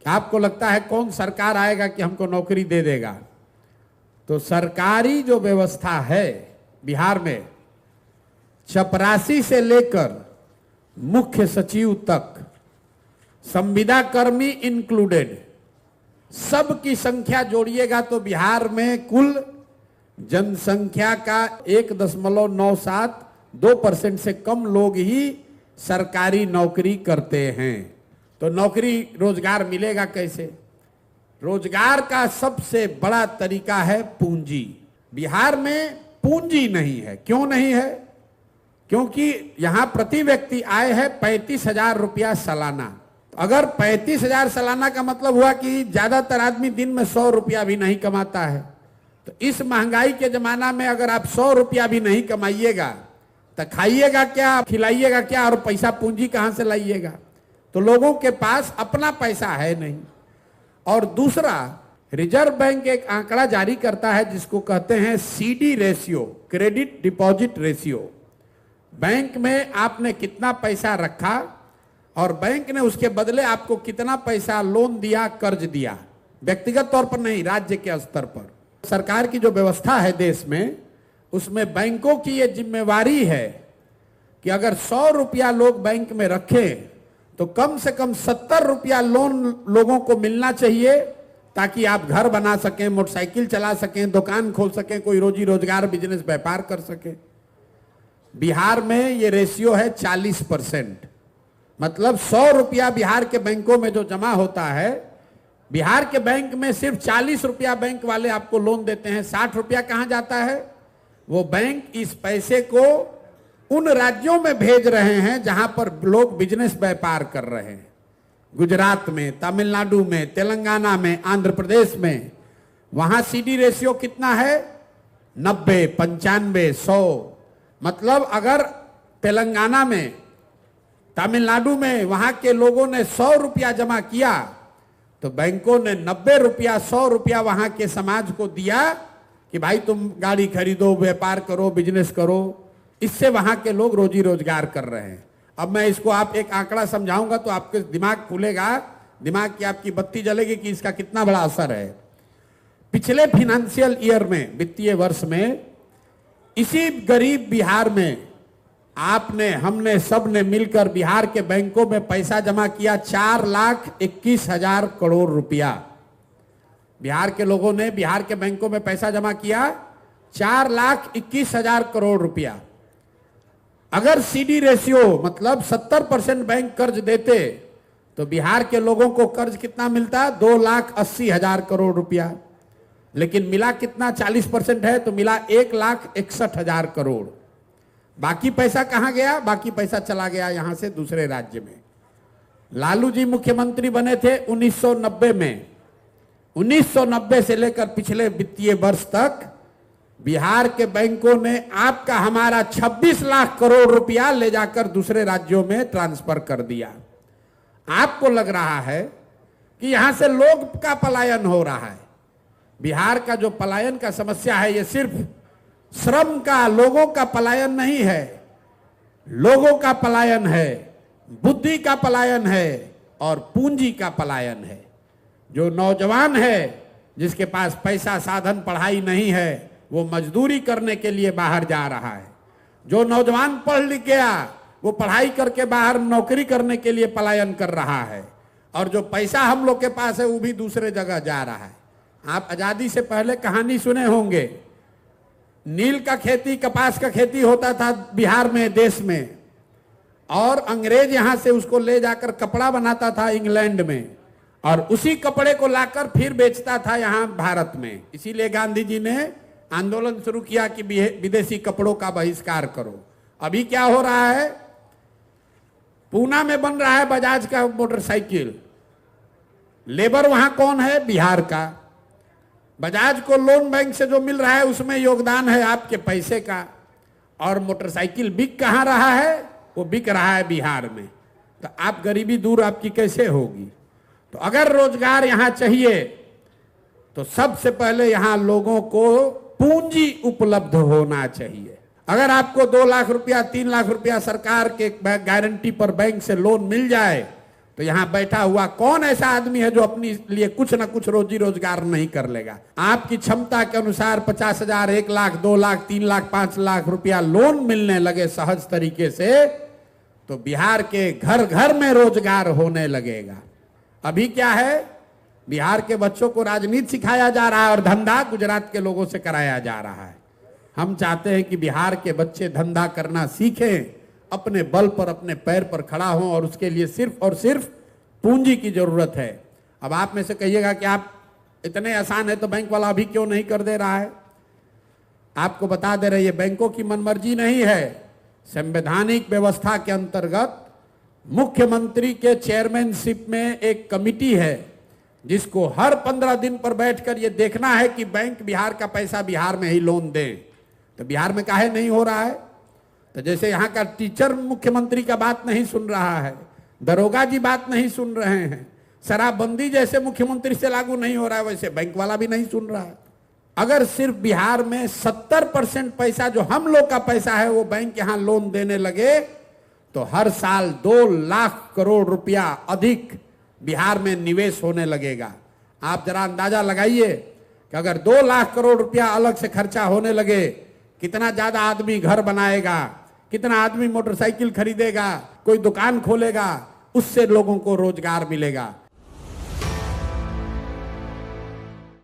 आपको लगता है कौन सरकार आएगा कि हमको नौकरी दे देगा? तो सरकारी जो व्यवस्था है बिहार में, चपरासी से लेकर मुख्य सचिव तक, संविदा कर्मी इंक्लूडेड, सबकी संख्या जोड़िएगा तो बिहार में कुल जनसंख्या का 1.97-2% से कम लोग ही सरकारी नौकरी करते हैं। तो नौकरी रोजगार मिलेगा कैसे? रोजगार का सबसे बड़ा तरीका है पूंजी। बिहार में पूंजी नहीं है। क्यों नहीं है? क्योंकि यहां प्रति व्यक्ति आय है 35,000 रुपया सालाना। अगर 35,000 सालाना का मतलब हुआ कि ज्यादातर आदमी दिन में 100 रुपया भी नहीं कमाता है। तो इस महंगाई के जमाना में अगर आप 100 रुपया भी नहीं कमाइएगा तो खाइएगा क्या, खिलाइएगा क्या, और पैसा पूंजी कहां से लाइएगा? तो लोगों के पास अपना पैसा है नहीं। और दूसरा, रिजर्व बैंक एक आंकड़ा जारी करता है जिसको कहते हैं CD ratio, credit deposit ratio. Bank में आपने कितना पैसा रखा और बैंक ने उसके बदले आपको कितना पैसा लोन दिया, कर्ज दिया, व्यक्तिगत तौर पर नहीं, राज्य के स्तर पर। सरकार की जो व्यवस्था है देश में, उसमें बैंकों की ये जिम्मेवारी है कि अगर 100 रुपया लोग बैंक में रखें तो कम से कम 70 रुपया लोन लोगों को मिलना चाहिए, ताकि आप घर बना सकें, मोटरसाइकिल चला सकें, दुकान खोल सकें, कोई रोजी रोजगार, बिजनेस, व्यापार कर सकें। बिहार में ये रेशियो है 40%। मतलब 100 रुपया बिहार के बैंकों में जो जमा होता है, बिहार के बैंक में सिर्फ 40 रुपया बैंक वाले आपको लोन देते हैं। 60 रुपया कहां जाता है? वो बैंक इस पैसे को उन राज्यों में भेज रहे हैं जहां पर लोग बिजनेस व्यापार कर रहे हैं। गुजरात में, तमिलनाडु में, तेलंगाना में, आंध्र प्रदेश में। वहां सीडी रेशियो कितना है? 90, 95, 100। मतलब अगर तेलंगाना में, तमिलनाडु में वहां के लोगों ने 100 रुपया जमा किया तो बैंकों ने 90 रुपया, 100 रुपया वहां के समाज को दिया कि भाई तुम गाड़ी खरीदो, व्यापार करो, बिजनेस करो। इससे वहां के लोग रोजी रोजगार कर रहे हैं। अब मैं इसको आप एक आंकड़ा समझाऊंगा तो आपके दिमाग खुलेगा, दिमाग की आपकी बत्ती जलेगी कि इसका कितना बड़ा असर है। पिछले फाइनेंशियल ईयर में, वित्तीय वर्ष में, इसी गरीब बिहार में आपने, हमने, सब ने मिलकर बिहार के बैंकों में पैसा जमा किया 4,21,000 करोड़ रुपया। बिहार के लोगों ने बिहार के बैंकों में पैसा जमा किया 4,21,000 करोड़ रुपया। अगर सीडी रेशियो मतलब 70% बैंक कर्ज देते तो बिहार के लोगों को कर्ज कितना मिलता? 2,80,000 करोड़ रुपया। लेकिन मिला कितना? 40% है तो मिला 1,61,000 करोड़। बाकी पैसा कहां गया? बाकी पैसा चला गया यहां से दूसरे राज्य में। लालू जी मुख्यमंत्री बने थे 1990 में। 1990 से लेकर पिछले वित्तीय वर्ष तक बिहार के बैंकों ने आपका, हमारा 26 लाख करोड़ रुपया ले जाकर दूसरे राज्यों में ट्रांसफर कर दिया। आपको लग रहा है कि यहां से लोग का पलायन हो रहा है। बिहार का जो पलायन का समस्या है, ये सिर्फ श्रम का, लोगों का पलायन नहीं है। लोगों का पलायन है, बुद्धि का पलायन है और पूंजी का पलायन है। जो नौजवान है, जिसके पास पैसा, साधन, पढ़ाई नहीं है, वो मजदूरी करने के लिए बाहर जा रहा है। जो नौजवान पढ़ लिख गया, वो पढ़ाई करके बाहर नौकरी करने के लिए पलायन कर रहा है। और जो पैसा हम लोग के पास है वो भी दूसरे जगह जा रहा है। आप आजादी से पहले कहानी सुने होंगे, नील का खेती, कपास का खेती होता था बिहार में, देश में, और अंग्रेज यहां से उसको ले जाकर कपड़ा बनाता था इंग्लैंड में, और उसी कपड़े को लाकर फिर बेचता था यहां भारत में। इसीलिए गांधी जी ने आंदोलन शुरू किया कि विदेशी कपड़ों का बहिष्कार करो। अभी क्या हो रहा है? पूना में बन रहा है बजाज का मोटरसाइकिल। लेबर वहां कौन है? बिहार का। बजाज को लोन बैंक से जो मिल रहा है उसमें योगदान है आपके पैसे का। और मोटरसाइकिल बिक कहां रहा है? वो बिक रहा है बिहार में। तो आप गरीबी दूर आपकी कैसे होगी? तो अगर रोजगार यहां चाहिए तो सबसे पहले यहां लोगों को पूंजी उपलब्ध होना चाहिए। अगर आपको 2 लाख रुपया, 3 लाख रुपया सरकार के गारंटी पर बैंक से लोन मिल जाए तो यहां बैठा हुआ कौन ऐसा आदमी है जो अपने लिए कुछ ना कुछ रोजी रोजगार नहीं कर लेगा? आपकी क्षमता के अनुसार 50,000, 1 लाख, 2 लाख, 3 लाख, 5 लाख रुपया लोन मिलने लगे सहज तरीके से, तो बिहार के घर घर में रोजगार होने लगेगा। अभी क्या है, बिहार के बच्चों को राजनीति सिखाया जा रहा है और धंधा गुजरात के लोगों से कराया जा रहा है। हम चाहते हैं कि बिहार के बच्चे धंधा करना सीखें, अपने बल पर, अपने पैर पर खड़ा हों, और उसके लिए सिर्फ और सिर्फ पूंजी की जरूरत है। अब आप में से कहिएगा कि आप इतने आसान है तो बैंक वाला अभी क्यों नहीं कर दे रहा है? आपको बता दे रहे, ये बैंकों की मनमर्जी नहीं है। संवैधानिक व्यवस्था के अंतर्गत मुख्यमंत्री के चेयरमैनशिप में एक कमिटी है जिसको हर 15 दिन पर बैठकर ये देखना है कि बैंक बिहार का पैसा बिहार में ही लोन दे। तो बिहार में काहे नहीं हो रहा है? तो जैसे यहाँ का टीचर मुख्यमंत्री का बात नहीं सुन रहा है, दरोगा जी बात नहीं सुन रहे हैं, शराबबंदी जैसे मुख्यमंत्री से लागू नहीं हो रहा है, वैसे बैंक वाला भी नहीं सुन रहा है। अगर सिर्फ बिहार में 70% पैसा जो हम लोग का पैसा है वो बैंक यहाँ लोन देने लगे तो हर साल 2 लाख करोड़ रुपया अधिक बिहार में निवेश होने लगेगा। आप जरा अंदाजा लगाइए कि अगर 2 लाख करोड़ रुपया अलग से खर्चा होने लगे, कितना ज्यादा आदमी घर बनाएगा, कितना आदमी मोटरसाइकिल खरीदेगा, कोई दुकान खोलेगा, उससे लोगों को रोजगार मिलेगा।